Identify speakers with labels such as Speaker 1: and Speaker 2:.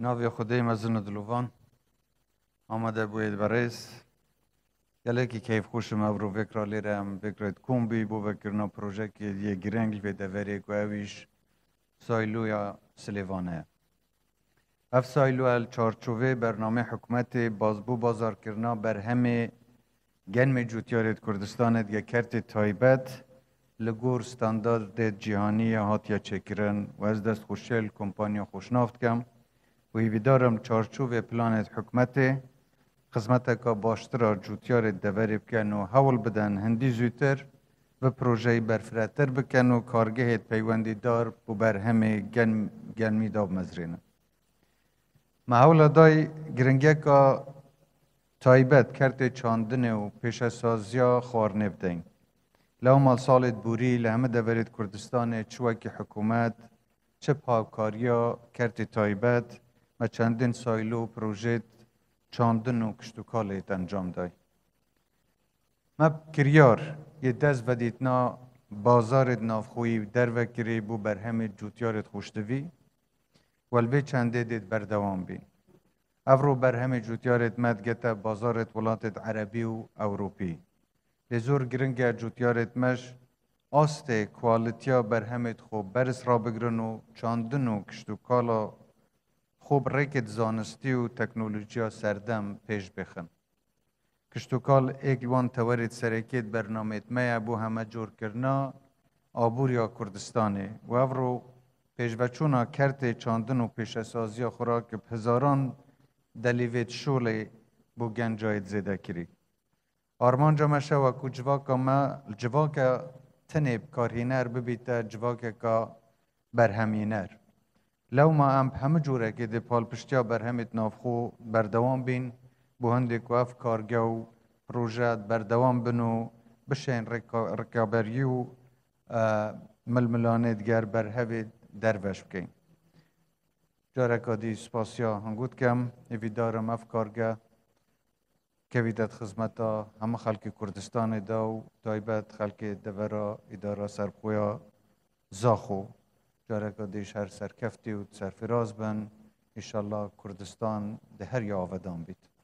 Speaker 1: ناوی خدای مزن دلوان آمده بوید برس گله که کیف خوشم ابرو فکر لیرم فکرت کومبی بو فکرنا پروژه که یه گرنگ و دوری کویش سایلو یا سلیوانه اف سایلو ال چارچوبه برنامه حکومت بازبو بازار کرنا بر همه گنم جوتیارت کردستانت یا کرت تایبت لگور ستاندارد جهانی هاتیا چکرن و از دست خوشل کمپانیا خوشنافت کم و ایویدارم چارچوب پلانت حکومت قسمت که باشتر جوتیار دوری بکن و حول بدن هندی زودتر و پروژه برفراتر بکن و کارگهت پیوندی دار و بر همه گنمی داب مزرینه. محول دای گرنگه که تایبت کرده چاندنه و پیش سازیا خوار نبدین. لو مال سالت بوری لهمه دوریت کردستان چوک حکومت چه پاکاریا کرده تایبت و چندین سایلو پروژه چاندن و کشتوکالیت انجام دای. ما کریار یه دست ودیتنا بازارت نافخویی در وکری بو بر همه جوتیارت خوشتوی والبی چنده دید بردوام بی. افرو بر همه جوتیارت مدگتا بازارت ولاتت عربی و اوروپی. لزور گرنگ جوتیارت مش آسته کوالیتیا بر همه خوب برس را بگرن و چاندن و کشتوکالا خوب ریکت زانستی و تکنولوژیا سردم پیش بخن. کشتوکال ایکوان تورید سرکیت برنامه میا بو همه جور کرنا آبوریا کردستانه و افرو پیش بچونا کرت چاندن و پیش اسازیا خورا که هزاران دلیویت شوله بو گنجایت زیده کری. آرمان جمعشه و کو جواکا ما جواکا تنب کارهینر ببیتا جواکا که برهمینر. لو ما ام همه جوره که دی پال پشتیا بر همت نافخو بردوام بین بو هنده که اف کارگو پروژات بردوام بنو بشین رکابریو ململانه دیگر بر هفت دروش بکن. جاره که دی سپاسیا هنگود کم ایویدارم اف کارگه که ویدت خدمتا همه خلق کردستان داو تایبت خلق دورا اداره سرخویا زاخو جاره که دیش هر سرکفتی و سرفراز بن انشالله کردستان ده هر یا آودان بید.